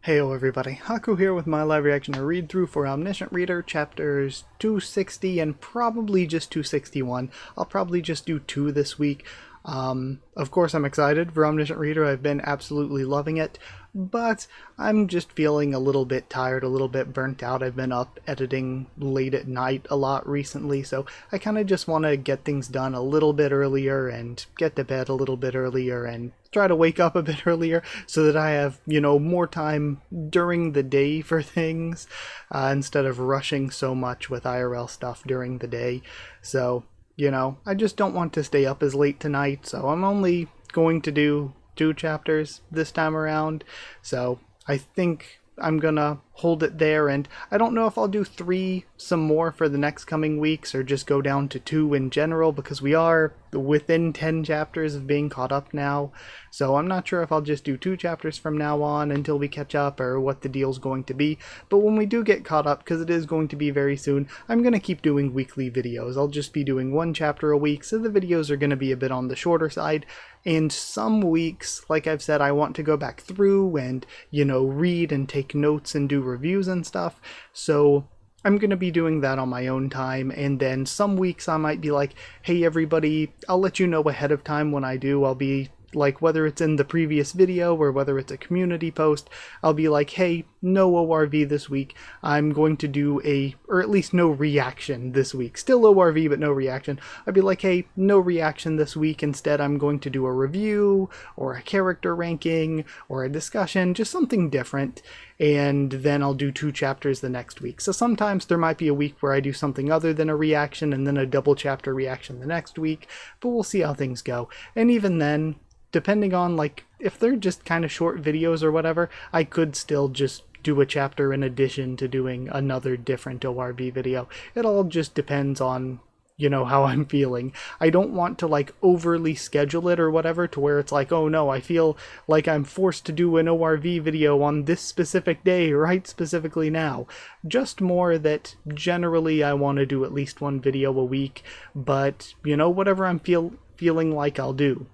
Heyo everybody, Haku here with my live reaction or read through for Omniscient Reader chapters 260 and probably just 261. I'll probably just do 2 this week. Of course I'm excited for Omniscient Reader, I've been absolutely loving it, but I'm just feeling a little bit tired, a little bit burnt out. I've been up editing late at night a lot recently, so I kind of just want to get things done a little bit earlier and get to bed a little bit earlier and try to wake up a bit earlier so that I have, more time during the day for things instead of rushing so much with IRL stuff during the day. So, I just don't want to stay up as late tonight, so I'm only going to do 2 chapters this time around. So I think I'm gonna hold it there, and I don't know if I'll do 3 some more for the next coming weeks or just go down to 2 in general, because we are within 10 chapters of being caught up now. So I'm not sure if I'll just do 2 chapters from now on until we catch up or what the deal's going to be. But when we do get caught up, because it is going to be very soon, I'm going to keep doing weekly videos. I'll just be doing 1 chapter a week, so the videos are going to be a bit on the shorter side. And some weeks, like I've said, I want to go back through and, read and take notes and do reviews and stuff. So I'm going to be doing that on my own time, and then some weeks I might be like, hey everybody, I'll let you know ahead of time when I do. I'll be like, whether it's in the previous video or whether it's a community post, I'll be like, hey, no ORV this week. I'm going to do or at least no reaction this week. Still ORV, but no reaction. I'd be like, hey, no reaction this week. Instead, I'm going to do a review or a character ranking or a discussion, just something different. And then I'll do 2 chapters the next week. So sometimes there might be a week where I do something other than a reaction and then a double chapter reaction the next week, but we'll see how things go. And even then, depending on, if they're just kind of short videos or whatever, I could still just do a chapter in addition to doing another different ORV video. It all just depends on, how I'm feeling. I don't want to, overly schedule it or whatever to where it's like, oh no, I feel like I'm forced to do an ORV video on this specific day, right specifically now. Just more that generally I want to do at least 1 video a week, but, whatever I'm feeling like I'll do.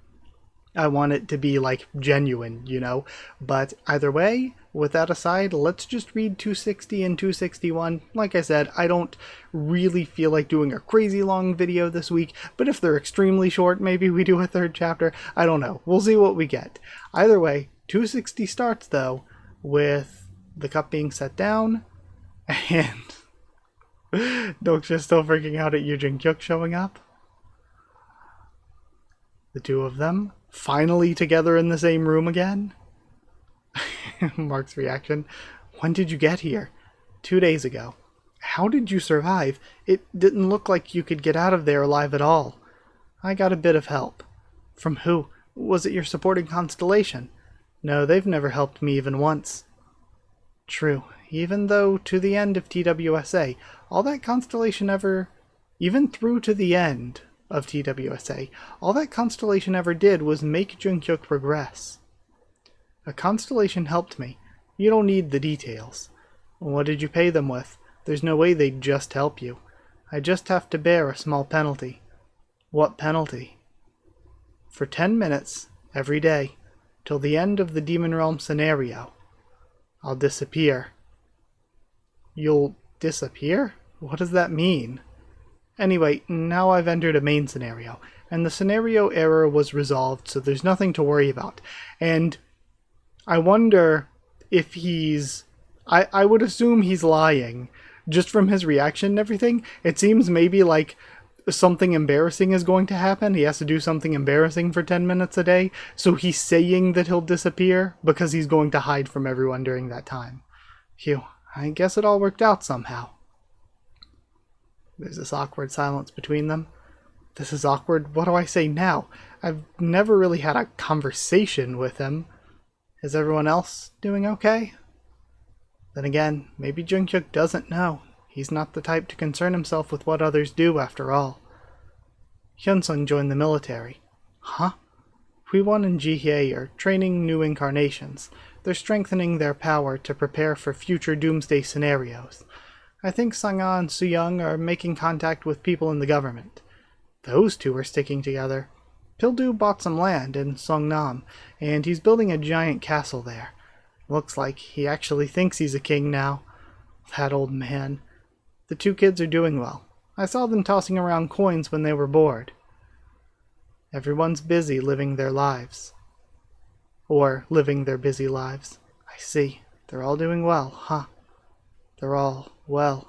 I want it to be, genuine, But either way, with that aside, let's just read 260 and 261. Like I said, I don't really feel like doing a crazy long video this week, but if they're extremely short, maybe we do a 3rd chapter. I don't know. We'll see what we get. Either way, 260 starts, though, with the cup being set down, and Dok's still freaking out at Yujin Kyuk showing up. The 2 of them finally together in the same room again. Mark's reaction. When did you get here? 2 days ago. How did you survive? It didn't look like you could get out of there alive at all. I got a bit of help. From who? Was it your supporting constellation? No, they've never helped me even once. True. Even though to the end of TWSA, all that constellation ever... Even through to the end of TWSA, all that constellation ever did was make Junkyuk progress. A constellation helped me. You don't need the details. What did you pay them with? There's no way they'd just help you. I just have to bear a small penalty. What penalty? For 10 minutes, every day, till the end of the Demon Realm scenario, I'll disappear. You'll disappear? What does that mean? Anyway, now I've entered a main scenario, and the scenario error was resolved, so there's nothing to worry about. And I wonder if he's... I would assume he's lying, just from his reaction and everything. It seems maybe like something embarrassing is going to happen. He has to do something embarrassing for 10 minutes a day, so he's saying that he'll disappear because he's going to hide from everyone during that time. Phew, I guess it all worked out somehow. There's this awkward silence between them. This is awkward. What do I say now? I've never really had a conversation with him. Is everyone else doing okay? Then again, maybe Junkyuk doesn't know. He's not the type to concern himself with what others do, after all. Hyunsung joined the military. Huh? Huiwon and Jihye are training new incarnations. They're strengthening their power to prepare for future doomsday scenarios. I think Sangha and Suyang are making contact with people in the government. Those 2 are sticking together. Pildu bought some land in Songnam, and he's building a giant castle there. Looks like he actually thinks he's a king now. That old man. The two kids are doing well. I saw them tossing around coins when they were bored. Everyone's busy living their lives. Or living their busy lives. I see. They're all doing well, huh? They're all well.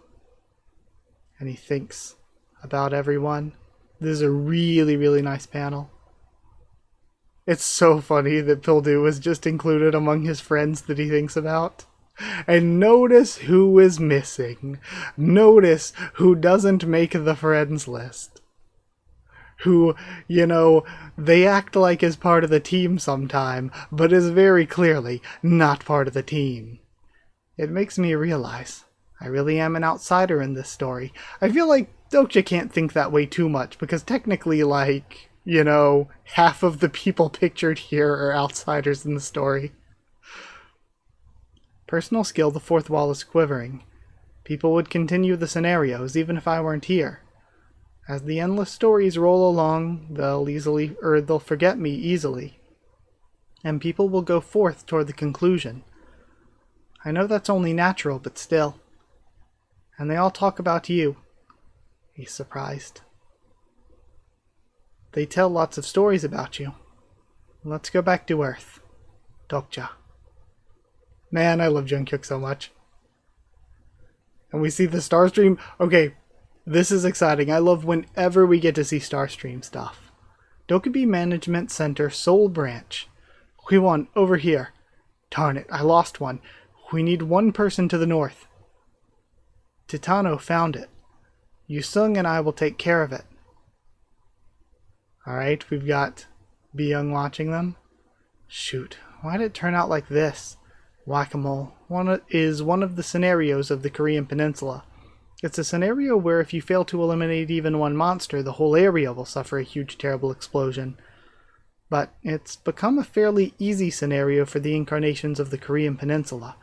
And he thinks about everyone. This is a really, really nice panel. It's so funny that Pildu was just included among his friends that he thinks about. And notice who is missing. Notice who doesn't make the friends list. Who, they act like is part of the team sometime, but is very clearly not part of the team. It makes me realize I really am an outsider in this story. I feel like Dokja can't think that way too much, because technically, half of the people pictured here are outsiders in the story. Personal skill, the fourth wall is quivering. People would continue the scenarios even if I weren't here. As the endless stories roll along, they'll forget me easily. And people will go forth toward the conclusion. I know that's only natural, but still. And they all talk about you. He's surprised. They tell lots of stories about you. Let's go back to Earth. Dokja. Man, I love Jungkook so much. And we see the Starstream. Okay, this is exciting. I love whenever we get to see Starstream stuff. Dokkaebi Management Center Seoul Branch. Hwewon, over here. Darn it, I lost one. We need one person to the north. Titano found it. Yusung and I will take care of it. Alright, we've got Byung watching them. Shoot, why did it turn out like this? Whack-a-mole is one of the scenarios of the Korean Peninsula. It's a scenario where if you fail to eliminate even one monster, the whole area will suffer a huge, terrible explosion. But it's become a fairly easy scenario for the incarnations of the Korean Peninsula.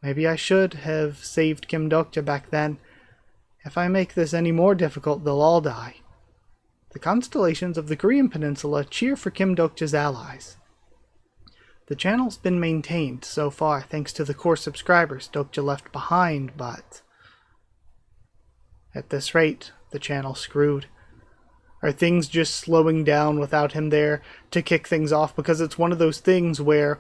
Maybe I should have saved Kim Dokja back then. If I make this any more difficult, they'll all die. The constellations of the Korean Peninsula cheer for Kim Dokja's allies. The channel's been maintained so far thanks to the core subscribers Dokja left behind, but at this rate, the channel's screwed. Are things just slowing down without him there to kick things off? Because it's one of those things where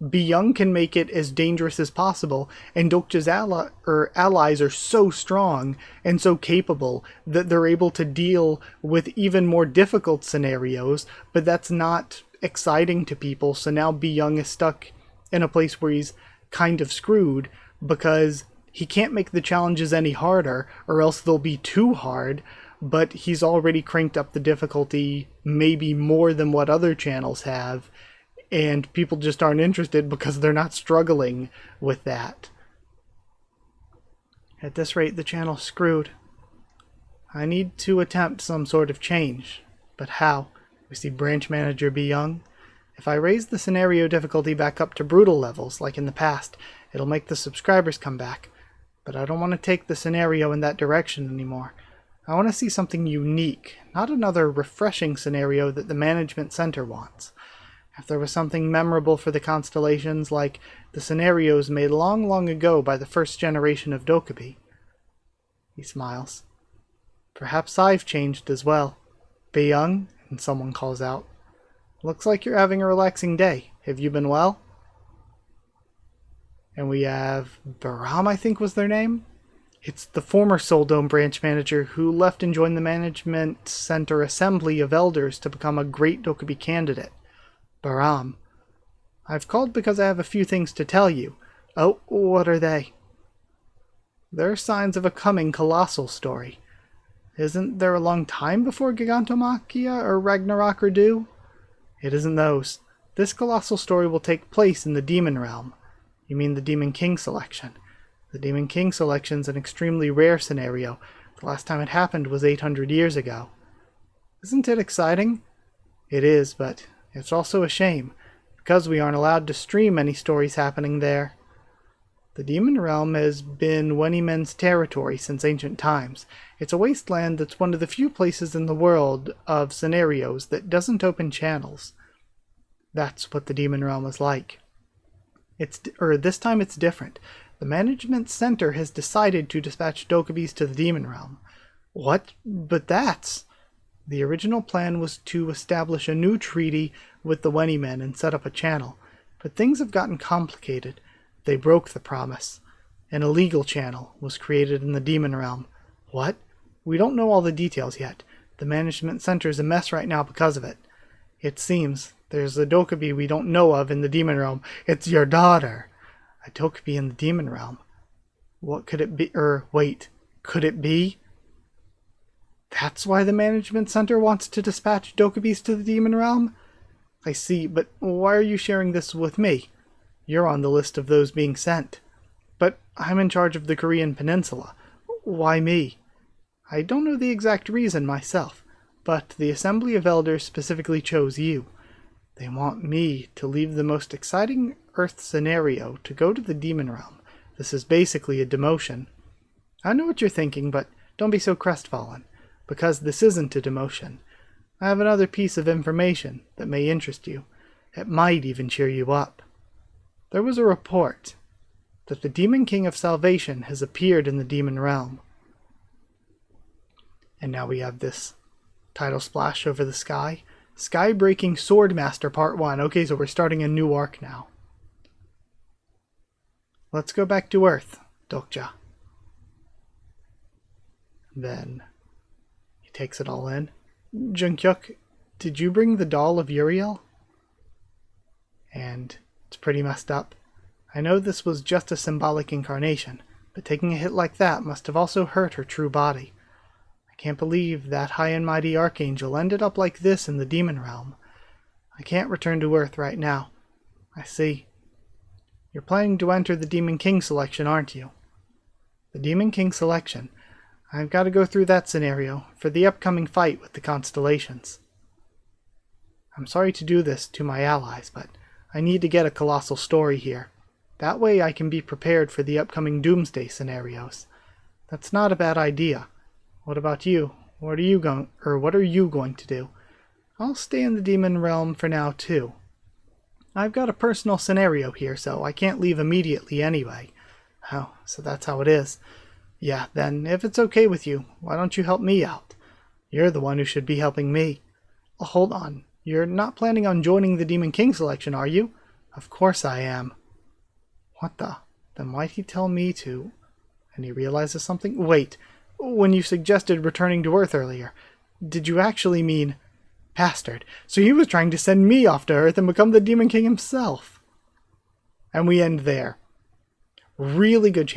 Byung can make it as dangerous as possible, and Dokja's allies are so strong and so capable that they're able to deal with even more difficult scenarios, but that's not exciting to people, so now Byung is stuck in a place where he's kind of screwed because he can't make the challenges any harder or else they'll be too hard, but he's already cranked up the difficulty maybe more than what other channels have, and people just aren't interested because they're not struggling with that. At this rate, the channel's screwed. I need to attempt some sort of change, but how? We see Branch Manager Byung. If I raise the scenario difficulty back up to brutal levels, like in the past, it'll make the subscribers come back. But I don't want to take the scenario in that direction anymore. I want to see something unique, not another refreshing scenario that the Management Center wants. If there was something memorable for the constellations, like the scenarios made long, long ago by the first generation of Dokkaebi. He smiles. Perhaps I've changed as well. Byung? And someone calls out. Looks like you're having a relaxing day. Have you been well? And we have Baram, I think was their name. It's the former Seoul Dome branch manager who left and joined the Management Center Assembly of Elders to become a great Dokkaebi candidate. Baram. I've called because I have a few things to tell you. Oh, what are they? There are signs of a coming colossal story. Isn't there a long time before Gigantomachia or Ragnarok are due? It isn't those. This colossal story will take place in the Demon Realm. You mean the Demon King selection. The Demon King selection's an extremely rare scenario. The last time it happened was 800 years ago. Isn't it exciting? It is, but it's also a shame, because we aren't allowed to stream any stories happening there. The Demon Realm has been Wenimen's territory since ancient times. It's a wasteland that's one of the few places in the world of scenarios that doesn't open channels. That's what the Demon Realm is like. This time it's different. The management center has decided to dispatch Dokubis to the Demon Realm. What? But that's... The original plan was to establish a new treaty with the Weni men and set up a channel. But things have gotten complicated. They broke the promise. An illegal channel was created in the Demon Realm. What? We don't know all the details yet. The management center is a mess right now because of it. It seems there's a Dokubi we don't know of in the Demon Realm. It's your daughter. A Dokubi in the Demon Realm. What could it be? Wait. Could it be? That's why the management center wants to dispatch Dokubis to the Demon Realm? I see, but why are you sharing this with me? You're on the list of those being sent. But I'm in charge of the Korean Peninsula. Why me? I don't know the exact reason myself, but the Assembly of Elders specifically chose you. They want me to leave the most exciting Earth scenario to go to the Demon Realm. This is basically a demotion. I know what you're thinking, but don't be so crestfallen, because this isn't a demotion. I have another piece of information that may interest you. It might even cheer you up. There was a report that the Demon King of Salvation has appeared in the Demon Realm. And now we have this title splash over the sky. Sky-Breaking Swordmaster Part 1. Okay, so we're starting a new arc now. Let's go back to Earth, Dokja. Then he takes it all in. Junghyuk, did you bring the doll of Uriel? And it's pretty messed up. I know this was just a symbolic incarnation, but taking a hit like that must have also hurt her true body. I can't believe that high and mighty archangel ended up like this in the Demon Realm. I can't return to Earth right now. I see. You're planning to enter the Demon King selection, aren't you? The Demon King selection. I've got to go through that scenario for the upcoming fight with the constellations. I'm sorry to do this to my allies, but I need to get a colossal story here. That way I can be prepared for the upcoming doomsday scenarios. That's not a bad idea. What about you? What are you going to do? I'll stay in the Demon Realm for now too. I've got a personal scenario here, so I can't leave immediately anyway. Oh, so that's how it is. Yeah, then, if it's okay with you, why don't you help me out? You're the one who should be helping me. Oh, hold on. You're not planning on joining the Demon King selection, are you? Of course I am. What the? Then why'd he tell me to? And he realizes something? Wait, when you suggested returning to Earth earlier, did you actually mean... Bastard. So he was trying to send me off to Earth and become the Demon King himself. And we end there. Really good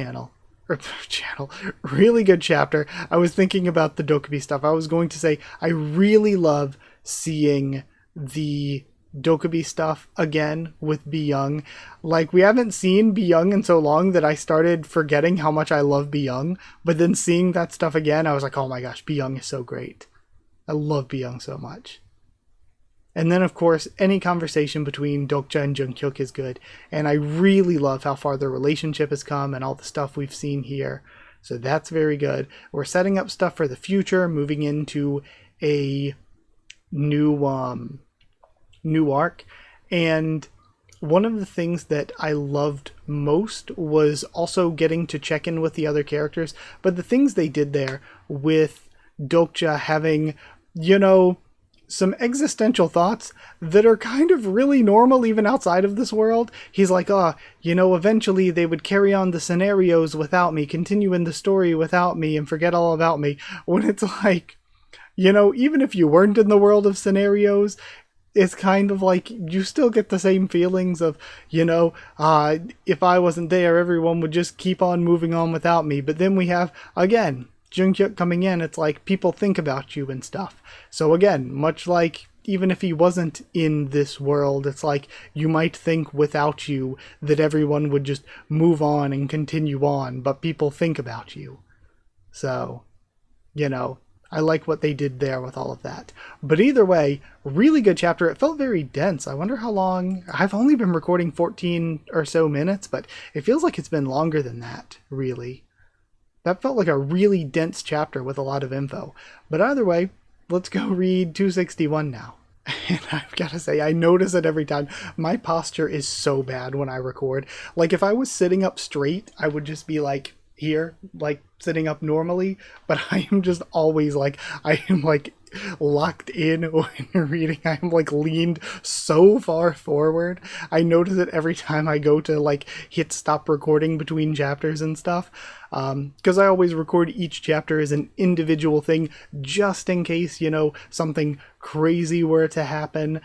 really good chapter. I was thinking about the Dokubi stuff. I was going to say, I really love seeing the Dokubi stuff again with Byung. Like, we haven't seen Byung in so long that I started forgetting how much I love Byung. But then seeing that stuff again, I was like, oh my gosh, Byung is so great. I love Byung so much. And then, of course, any conversation between Dokja and Junghyuk is good. And I really love how far their relationship has come and all the stuff we've seen here. So that's very good. We're setting up stuff for the future, moving into a new arc. And one of the things that I loved most was also getting to check in with the other characters. But the things they did there with Dokja having, some existential thoughts that are kind of really normal even outside of this world. He's like, eventually they would carry on the scenarios without me, continue in the story without me, and forget all about me. When it's like, even if you weren't in the world of scenarios, it's kind of like you still get the same feelings of, if I wasn't there, everyone would just keep on moving on without me. But then we have, again, Junghyuk coming in, it's like people think about you and stuff. So again, much like even if he wasn't in this world, it's like you might think without you that everyone would just move on and continue on, but people think about you. So, I like what they did there with all of that. But either way, really good chapter. It felt very dense. I wonder how long. I've only been recording 14 or so minutes, but it feels like it's been longer than that, really. That felt like a really dense chapter with a lot of info. But either way, let's go read 261 now. And I've got to say, I notice it every time. My posture is so bad when I record. Like, if I was sitting up straight, I would just be like here, like sitting up normally. But I am just always like, I am like locked in when reading. I am like leaned so far forward. I notice it every time I go to like hit stop recording between chapters and stuff. Because I always record each chapter as an individual thing, just in case, you know, something crazy were to happen.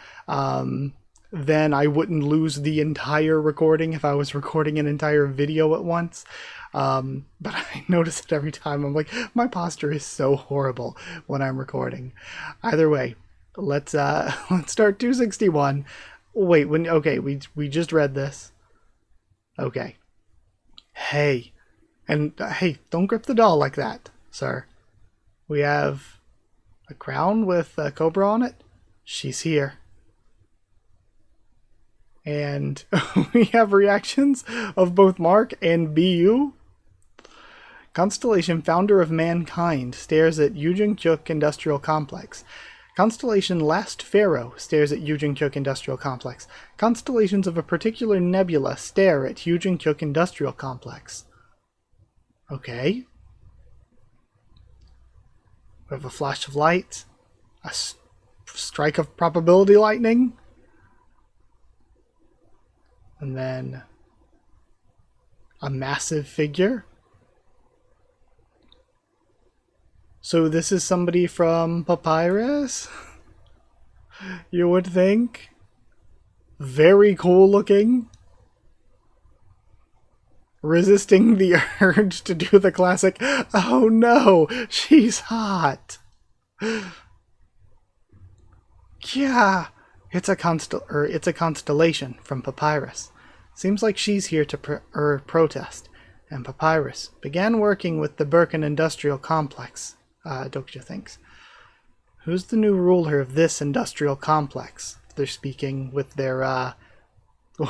Then I wouldn't lose the entire recording if I was recording an entire video at once. But I notice it every time. I'm like, my posture is so horrible when I'm recording. Either way, let's start 261. Wait, okay, we just read this. Okay. Hey. And hey, don't grip the doll like that, sir. We have a crown with a cobra on it. She's here. And we have reactions of both Mark and BU. Constellation, founder of mankind, stares at Yujin-kyuk Industrial Complex. Constellation Last Pharaoh stares at Yujin-kyuk Industrial Complex. Constellations of a particular nebula stare at Yujin-kyuk Industrial Complex. Okay. We have a flash of light. A strike of probability lightning. And then a massive figure. So this is somebody from Papyrus? You would think. Very cool looking. Resisting the urge to do the classic, oh no, she's hot. Yeah, it's a constellation from Papyrus. Seems like she's here to protest. And Papyrus began working with the Birkin Industrial Complex, Dokja thinks. Who's the new ruler of this industrial complex? They're speaking with their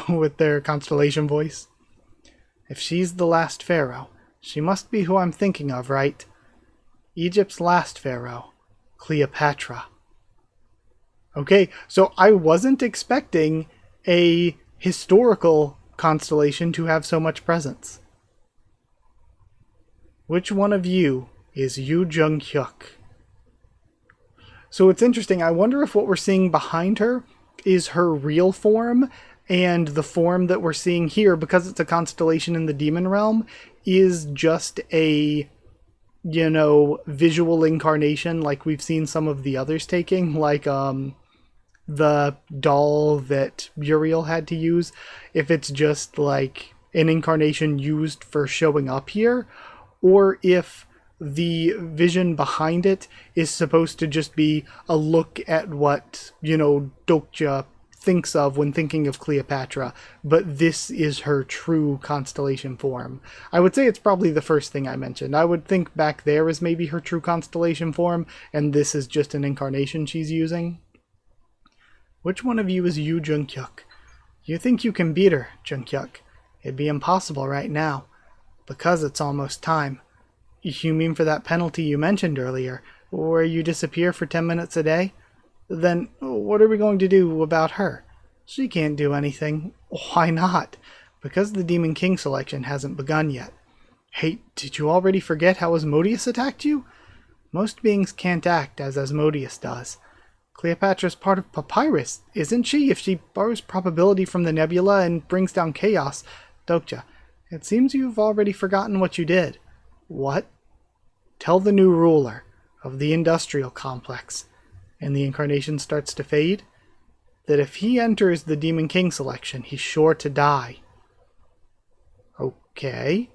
with their constellation voice. If she's the last pharaoh, she must be who I'm thinking of, right? Egypt's last pharaoh, Cleopatra. Okay, so I wasn't expecting a historical constellation to have so much presence. Which one of you is Yujin-kyuk? So it's interesting. I wonder if what we're seeing behind her is her real form, and the form that we're seeing here, because it's a constellation in the demon realm, is just a, you know, visual incarnation like we've seen some of the others taking, like the doll that Uriel had to use. If it's just like an incarnation used for showing up here, or if the vision behind it is supposed to just be a look at what, you know, Dokja thinks of when thinking of Cleopatra, but this is her true constellation form. I would say it's probably the first thing I mentioned. I would think back there is maybe her true constellation form, and this is just an incarnation she's using. Which one of you is Yujin-kyuk? You think you can beat her, Jung-kyuk? It'd be impossible right now, because it's almost time. You mean for that penalty you mentioned earlier, where you disappear for 10 minutes a day? Then what are we going to do about her? She can't do anything. Why not? Because the Demon King selection hasn't begun yet. Hey, did you already forget how Asmodeus attacked you? Most beings can't act as Asmodeus does. Cleopatra's part of Papyrus, isn't she? If she borrows probability from the nebula and brings down chaos. Dokja, it seems you've already forgotten what you did. What? Tell the new ruler of the industrial complex, and the incarnation starts to fade, that if he enters the Demon King selection, he's sure to die. Okay.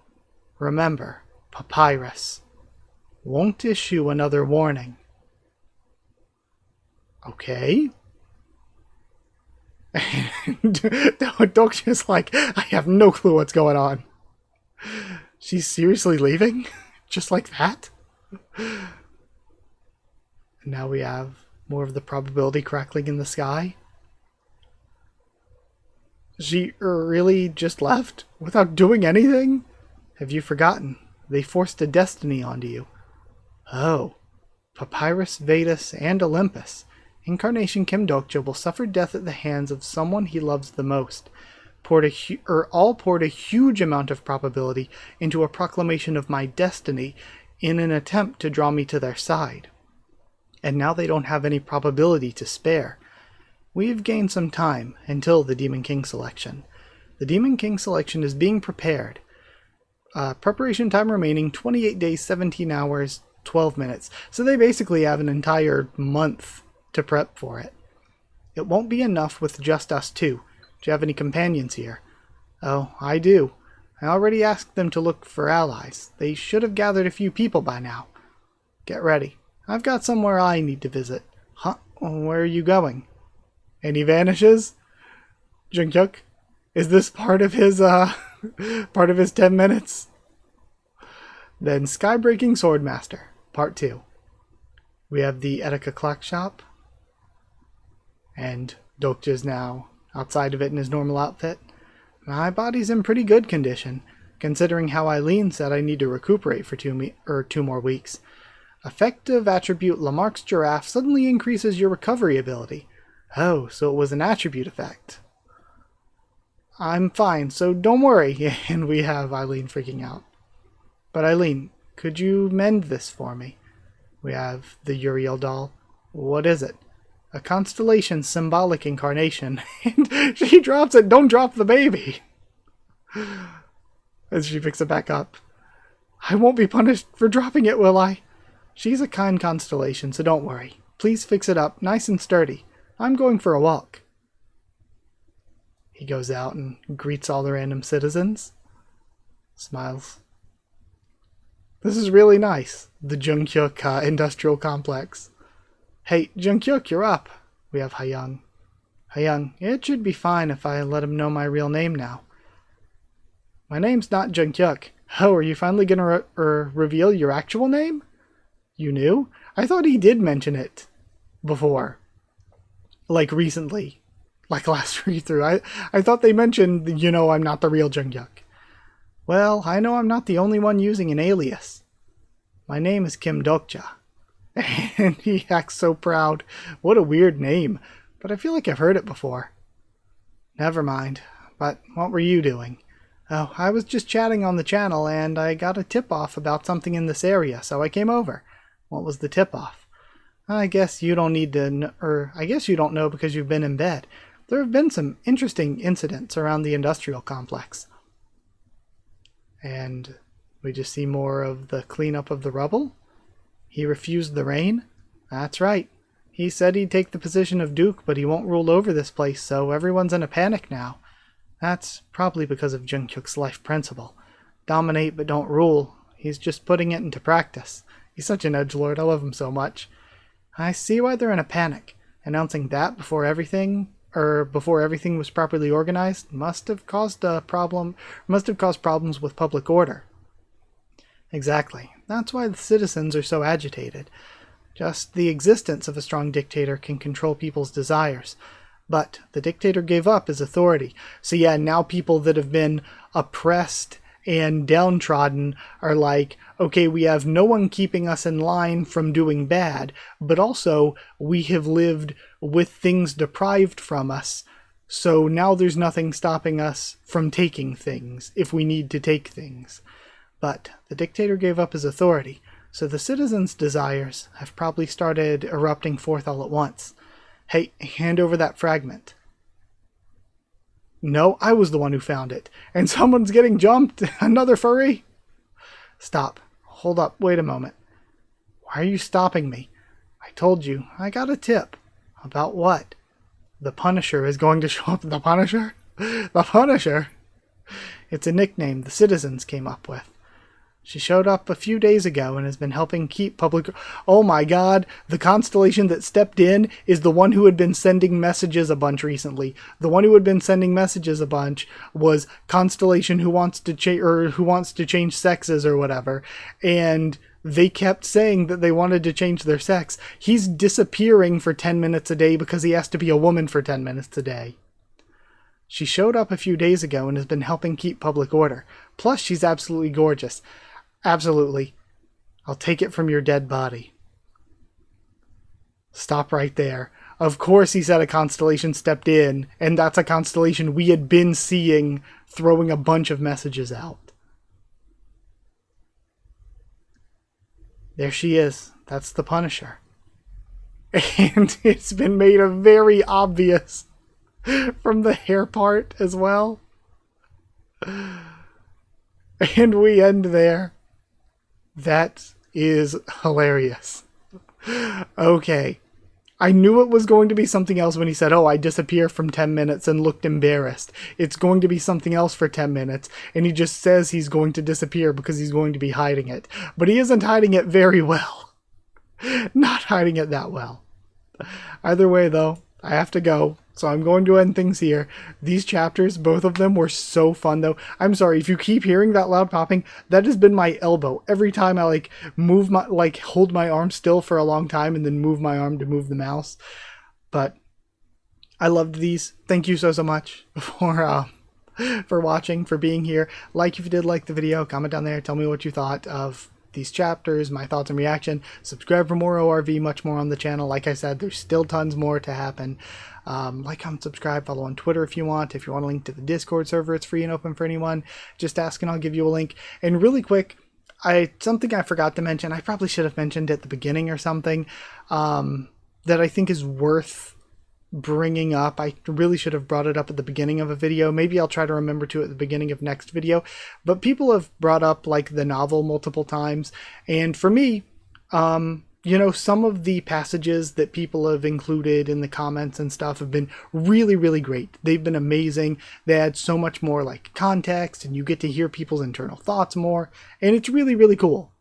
Remember, Papyrus won't issue another warning. Okay. Dokja's like, I have no clue what's going on. She's seriously leaving? Just like that? And now we have more of the probability crackling in the sky. She really just left without doing anything? Have you forgotten? They forced a destiny onto you. Oh. Papyrus, Vedas, and Olympus. Incarnation Kim Dokja will suffer death at the hands of someone he loves the most. All poured a huge amount of probability into a proclamation of my destiny in an attempt to draw me to their side. And now they don't have any probability to spare. We've gained some time until the Demon King selection. The Demon King selection is being prepared. Preparation time remaining 28 days, 17 hours, 12 minutes. So they basically have an entire month to prep for it. It won't be enough with just us two. Do you have any companions here? Oh, I do. I already asked them to look for allies. They should have gathered a few people by now. Get ready. I've got somewhere I need to visit. Huh? Where are you going? And he vanishes? Junghyuk? Is this part of his 10 minutes? Then Skybreaking Swordmaster, Part 2. We have the Etika clock shop. And Dokja's now outside of it in his normal outfit. My body's in pretty good condition, considering how Eileen said I need to recuperate for 2 more weeks. Effective attribute Lamarck's Giraffe suddenly increases your recovery ability. Oh, so it was an attribute effect. I'm fine, so don't worry. And we have Eileen freaking out. But Eileen, could you mend this for me? We have the Uriel doll. What is it? A constellation symbolic incarnation. And she drops it. Don't drop the baby. As she picks it back up. I won't be punished for dropping it, will I? She's a kind constellation, so don't worry. Please fix it up, nice and sturdy. I'm going for a walk. He goes out and greets all the random citizens. Smiles. This is really nice. The Junghyuk industrial complex. Hey, Junghyuk, you're up. We have Hayoung. Hayoung, it should be fine if I let him know my real name now. My name's not Junghyuk. Oh, are you finally gonna reveal your actual name? You knew? I thought he did mention it before. Like recently. Like last read-through. I thought they mentioned, I'm not the real Junghyuk. Well, I know I'm not the only one using an alias. My name is Kim Dokja. And he acts so proud. What a weird name. But I feel like I've heard it before. Never mind. But what were you doing? Oh, I was just chatting on the channel and I got a tip-off about something in this area, so I came over. What was the tip-off? I guess you don't need to, I guess you don't know because you've been in bed. There have been some interesting incidents around the industrial complex. And we just see more of the cleanup of the rubble. He refused the rain. That's right. He said he'd take the position of Duke, but he won't rule over this place, so everyone's in a panic now. That's probably because of Junghyuk's life principle. Dominate but don't rule. He's just putting it into practice. He's such an edgelord. I love him so much. I see why they're in a panic. Announcing that before everything was properly organized must have caused problems with public order. Exactly. That's why the citizens are so agitated. Just the existence of a strong dictator can control people's desires. But the dictator gave up his authority. So yeah, now people that have been oppressed and downtrodden are like, okay, we have no one keeping us in line from doing bad, but also we have lived with things deprived from us, so now there's nothing stopping us from taking things, if we need to take things. But the dictator gave up his authority, so the citizens' desires have probably started erupting forth all at once. Hey, hand over that fragment. No, I was the one who found it. And someone's getting jumped. Another furry? Stop. Hold up. Wait a moment. Why are you stopping me? I told you. I got a tip. About what? The Punisher is going to show up. The Punisher? The Punisher? It's a nickname the citizens came up with. She showed up a few days ago and has been helping keep public... Oh my god, the constellation that stepped in is the one who had been sending messages a bunch recently. The one who had been sending messages a bunch was Constellation who wants to change sexes or whatever. And they kept saying that they wanted to change their sex. He's disappearing for 10 minutes a day because he has to be a woman for 10 minutes a day. She showed up a few days ago and has been helping keep public order. Plus, she's absolutely gorgeous. Absolutely. I'll take it from your dead body. Stop right there. Of course he said a constellation stepped in, and that's a constellation we had been seeing throwing a bunch of messages out. There she is. That's the Punisher. And it's been made very obvious from the hair part as well. And we end there. That is hilarious. Okay. I knew it was going to be something else when he said, oh, I disappear from 10 minutes and looked embarrassed. It's going to be something else for 10 minutes. And he just says he's going to disappear because he's going to be hiding it. But he isn't hiding it very well. Not hiding it that well. Either way, though, I have to go. So I'm going to end things here. These chapters, both of them, were so fun, though. I'm sorry, if you keep hearing that loud popping, that has been my elbow. Every time I, move my, hold my arm still for a long time and then move my arm to move the mouse. But I loved these. Thank you so much for watching, for being here. Like if you did like the video, comment down there, tell me what you thought of these chapters, my thoughts and reaction. Subscribe for more ORV, much more on the channel. Like I said, there's still tons more to happen. Like, comment, subscribe, follow on Twitter if you want. If you want a link to the Discord server, it's free and open for anyone. Just ask and I'll give you a link. And really quick, something I forgot to mention, I probably should have mentioned at the beginning or something, that I think is worth bringing up. I really should have brought it up at the beginning of a video. Maybe I'll try to remember to at the beginning of next video. But people have brought up the novel multiple times. And for me, you know, some of the passages that people have included in the comments and stuff have been really, really great. They've been amazing. They add so much more context, and you get to hear people's internal thoughts more. And it's really, really cool.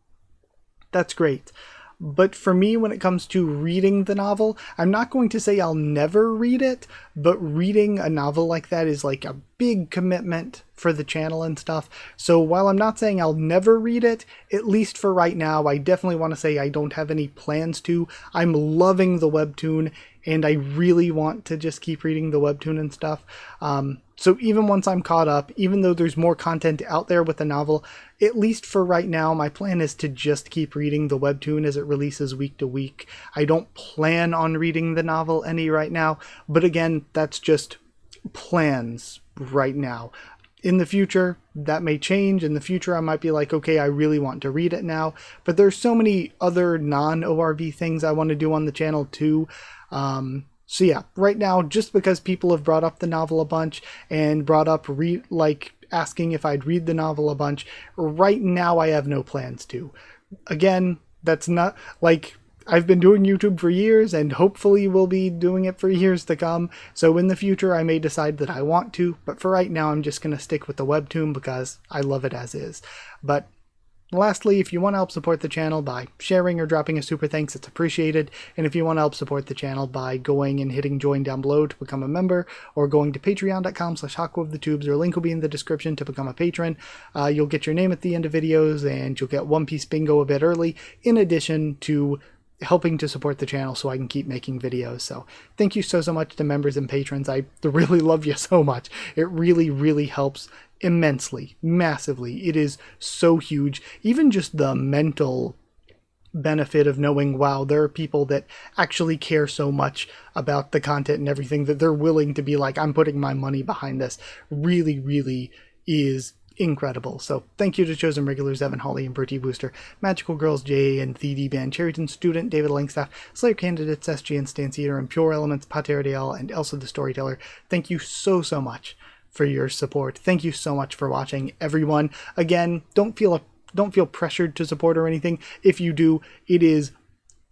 That's great. But for me, when it comes to reading the novel, I'm not going to say I'll never read it, but reading a novel like that is a big commitment for the channel and stuff. So while I'm not saying I'll never read it, at least for right now, I definitely want to say I don't have any plans to. I'm loving the webtoon, and I really want to just keep reading the webtoon and stuff. So even once I'm caught up, even though there's more content out there with the novel, at least for right now, my plan is to just keep reading the webtoon as it releases week to week. I don't plan on reading the novel any right now, but again, that's just plans right now. In the future, that may change. In the future, I might be okay, I really want to read it now. But there's so many other non-ORV things I want to do on the channel too. So yeah, right now, just because people have brought up the novel a bunch and brought up asking if I'd read the novel a bunch, right now I have no plans to. Again, that's not I've been doing YouTube for years, and hopefully we'll be doing it for years to come. So in the future, I may decide that I want to, but for right now, I'm just going to stick with the webtoon because I love it as is. But lastly, if you want to help support the channel by sharing or dropping a super thanks, it's appreciated. And if you want to help support the channel by going and hitting join down below to become a member, or going to patreon.com/HakuOfTheTubes, or link will be in the description to become a patron, you'll get your name at the end of videos, and you'll get One Piece Bingo a bit early, in addition to helping to support the channel so I can keep making videos. So thank you so much to members and patrons. I really love you so much. It really, really helps immensely, massively. It is so huge. Even just the mental benefit of knowing, wow, there are people that actually care so much about the content and everything that they're willing to be I'm putting my money behind this, really, really is incredible. So thank you to chosen regulars Evan, Holly, and Bertie Booster, Magical Girls J and the Band, Cherryton Student, David Langstaff, Slayer Candidates SG and Stan Cedar, and Pure Elements, Pater Dial, and Elsa the Storyteller. Thank you so much for your support. Thank you so much for watching, everyone. Again, don't feel pressured to support or anything. If you do, it is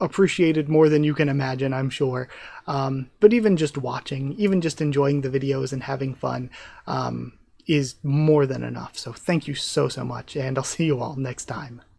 appreciated more than you can imagine, I'm sure. But even just watching, even just enjoying the videos and having fun, is more than enough. So thank you so much, and I'll see you all next time.